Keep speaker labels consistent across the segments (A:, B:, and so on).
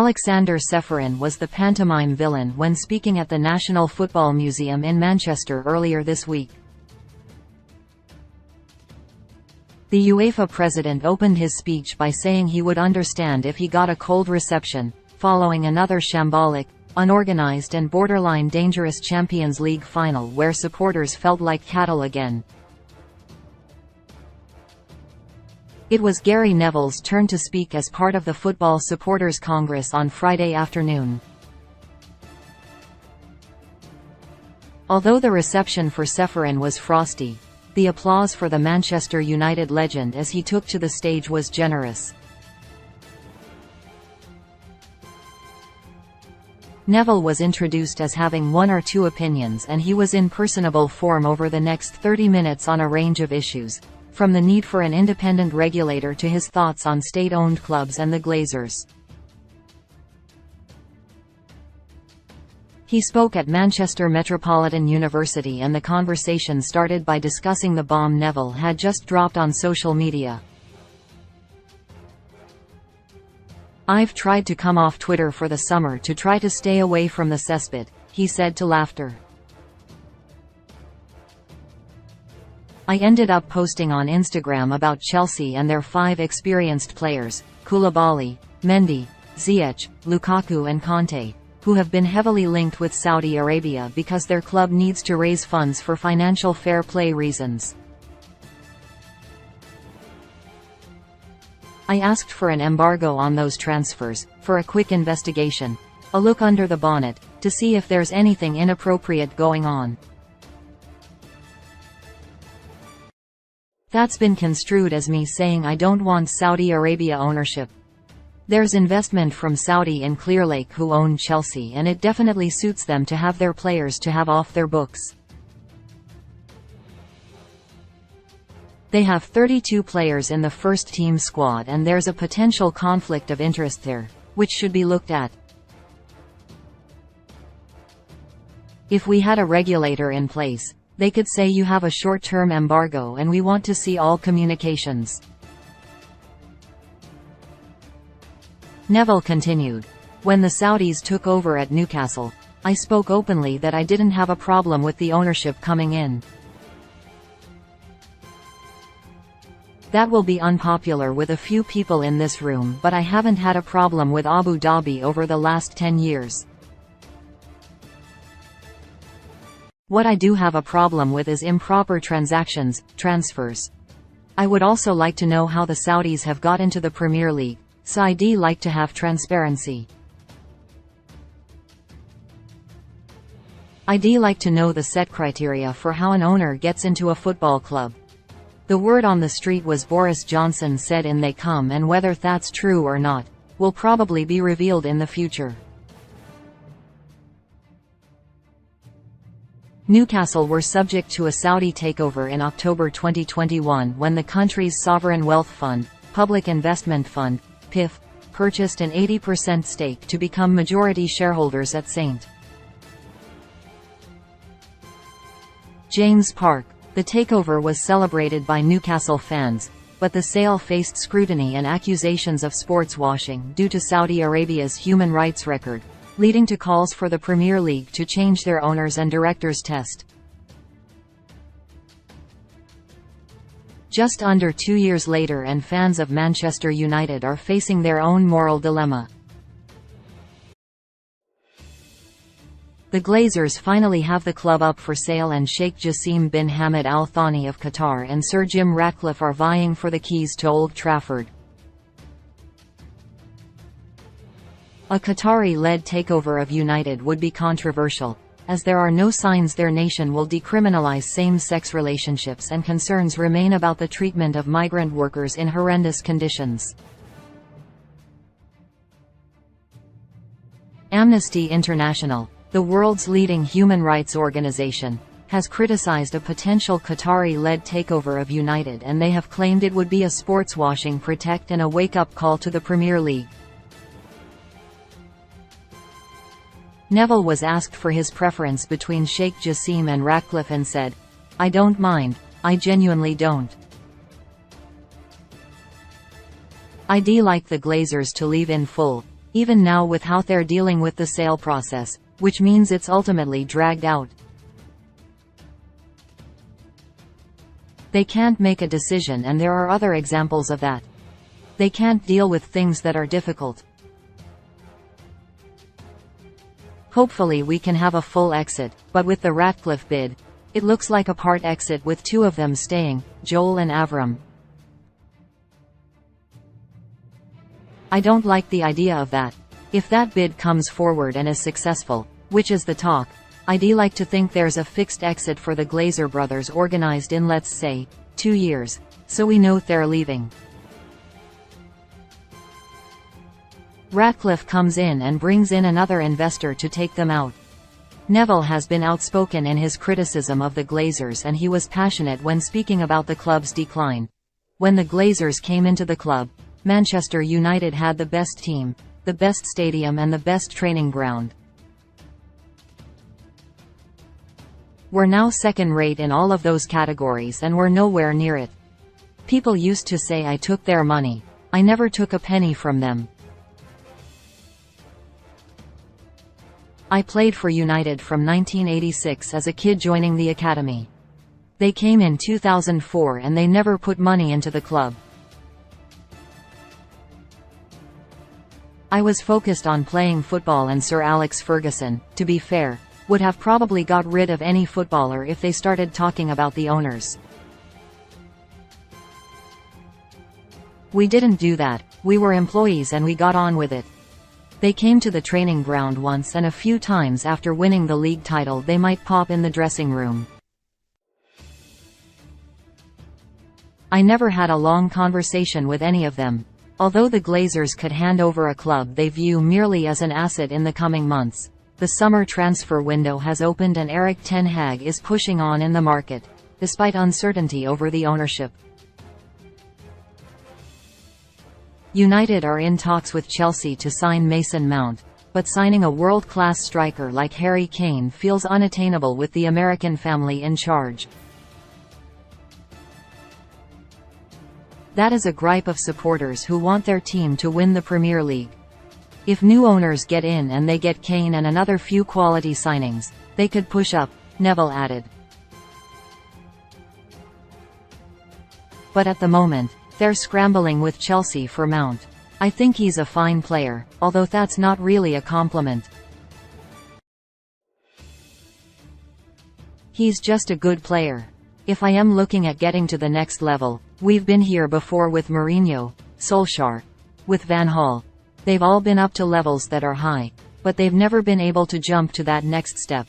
A: Alexander Ceferin was the pantomime villain when speaking at the National Football Museum in Manchester earlier this week. The UEFA president opened his speech by saying he would understand if he got a cold reception, following another shambolic, unorganized and borderline dangerous Champions League final where supporters felt like cattle again. It was Gary Neville's turn to speak as part of the Football Supporters Congress on Friday afternoon. Although the reception for Ceferin was frosty, the applause for the Manchester United legend as he took to the stage was generous. Neville was introduced as having one or two opinions, and he was in personable form over the next 30 minutes on a range of issues, from the need for an independent regulator to his thoughts on state-owned clubs and the Glazers. He spoke at Manchester Metropolitan University, and the conversation started by discussing the bomb Neville had just dropped on social media. "I've tried to come off Twitter for the summer to try to stay away from the cesspit," he said to Laughter. "I ended up posting on Instagram about Chelsea and their 5 experienced players, Koulibaly, Mendy, Ziyech, Lukaku and Conte, who have been heavily linked with Saudi Arabia because their club needs to raise funds for financial fair play reasons. I asked for an embargo on those transfers, for a quick investigation, a look under the bonnet, to see if there's anything inappropriate going on. That's been construed as me saying I don't want Saudi Arabia ownership. There's investment from Saudi in Clearlake who own Chelsea, and it definitely suits them to have their players to have off their books. They have 32 players in the first-team squad, and there's a potential conflict of interest there, which should be looked at. If we had a regulator in place, they could say you have a short-term embargo and we want to see all communications." Neville continued, "When the Saudis took over at Newcastle, I spoke openly that I didn't have a problem with the ownership coming in. That will be unpopular with a few people in this room, but I haven't had a problem with Abu Dhabi over the last 10 years. What I do have a problem with is improper transactions, transfers. I would also like to know how the Saudis have got into the Premier League, so I'd like to have transparency. I'd like to know the set criteria for how an owner gets into a football club. The word on the street was Boris Johnson said in They Come, and whether that's true or not, will probably be revealed in the future." Newcastle were subject to a Saudi takeover in October 2021 when the country's sovereign wealth fund, Public Investment Fund, PIF, purchased an 80% stake to become majority shareholders at St. James Park. The takeover was celebrated by Newcastle fans, but the sale faced scrutiny and accusations of sports washing due to Saudi Arabia's human rights record, leading to calls for the Premier League to change their owners and directors test. Just under 2 years later, and fans of Manchester United are facing their own moral dilemma. The Glazers finally have the club up for sale, and Sheikh Jassim bin Hamad Al Thani of Qatar and Sir Jim Ratcliffe are vying for the keys to Old Trafford. A Qatari-led takeover of United would be controversial, as there are no signs their nation will decriminalize same-sex relationships, and concerns remain about the treatment of migrant workers in horrendous conditions. Amnesty International, the world's leading human rights organization, has criticized a potential Qatari-led takeover of United, and they have claimed it would be a sports washing pretext and a wake-up call to the Premier League. Neville was asked for his preference between Sheikh Jassim and Ratcliffe and said, "I don't mind, I genuinely don't. I'd like the Glazers to leave in full, Even now with how they're dealing with the sale process, which means it's ultimately dragged out. They can't make a decision, and there are other examples of that. They can't deal with things that are difficult. Hopefully we can have a full exit, but with the Ratcliffe bid, it looks like a part exit with two of them staying, Joel and Avram. I don't like the idea of that. If that bid comes forward and is successful, which is the talk, I'd like to think there's a fixed exit for the Glazer brothers organized in, let's say, 2 years, so we know they're leaving. Ratcliffe comes in and brings in another investor to take them out. Neville has been outspoken in his criticism of the Glazers, and he was passionate when speaking about the club's decline. When the Glazers came into the club, Manchester United had the best team, the best stadium and the best training ground. We're now second-rate in all of those categories and we're nowhere near it. People used to say I took their money. I never took a penny from them. I played for United from 1986 as a kid, joining the academy. They came in 2004 and they never put money into the club. I was focused on playing football, and Sir Alex Ferguson, to be fair, would have probably got rid of any footballer if they started talking about the owners. We didn't do that. We were employees and we got on with it. They came to the training ground once, and a few times after winning the league title they might pop in the dressing room. I never had a long conversation with any of them. Although the Glazers could hand over a club they view merely as an asset in the coming months, the summer transfer window has opened and Erik ten Hag is pushing on in the market, despite uncertainty over the ownership. United are in talks with Chelsea to sign Mason Mount, but signing a world-class striker like Harry Kane feels unattainable with the American family in charge. That is a gripe of supporters who want their team to win the Premier League. If new owners get in and they get Kane and another few quality signings, they could push up, Neville added. But at the moment, they're scrambling with Chelsea for Mount. I think he's a fine player, although that's not really a compliment. He's just a good player. If I am looking at getting to the next level, we've been here before with Mourinho, Solskjaer, with Van Gaal. They've all been up to levels that are high, but they've never been able to jump to that next step.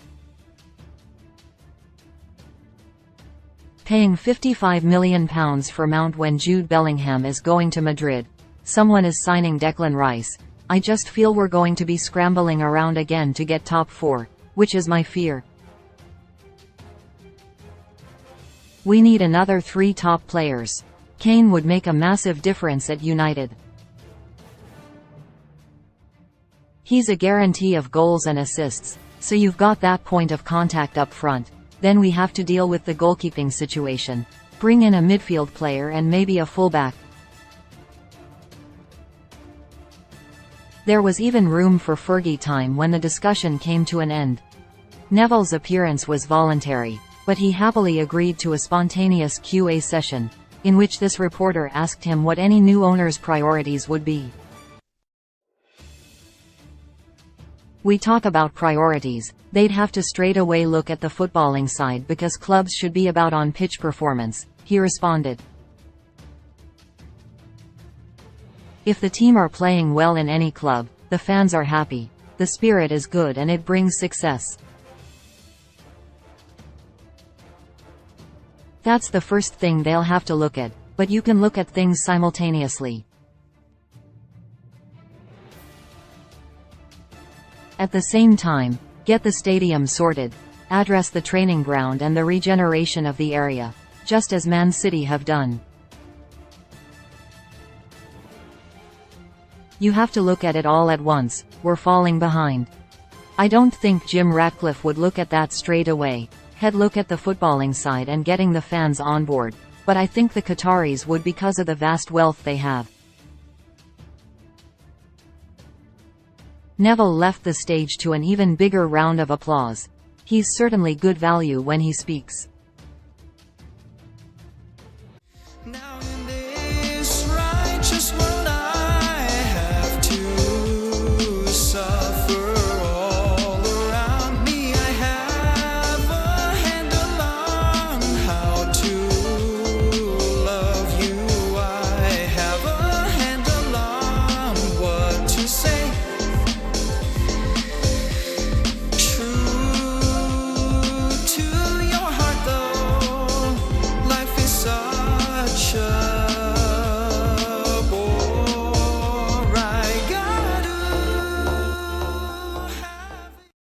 A: Paying £55 million for Mount when Jude Bellingham is going to Madrid, someone is signing Declan Rice, I just feel we're going to be scrambling around again to get top 4, which is my fear. We need another 3 top players. Kane would make a massive difference at United. He's a guarantee of goals and assists, so you've got that point of contact up front. Then we have to deal with the goalkeeping situation. Bring in a midfield player and maybe a fullback. There was even room for Fergie time when the discussion came to an end. Neville's appearance was voluntary, but he happily agreed to a spontaneous QA session, in which this reporter asked him what any new owner's priorities would be. We talk about priorities, they'd have to straight away look at the footballing side because clubs should be about on-pitch performance, he responded. If the team are playing well in any club, the fans are happy, the spirit is good and it brings success. That's the first thing they'll have to look at, but you can look at things simultaneously. At the same time, get the stadium sorted, address the training ground and the regeneration of the area, just as Man City have done. You have to look at it all at once. We're falling behind. I don't think Jim Ratcliffe would look at that straight away. He'd look at the footballing side and getting the fans on board, but I think the Qataris would because of the vast wealth they have. Neville left the stage to an even bigger round of applause. He's certainly good value when he speaks.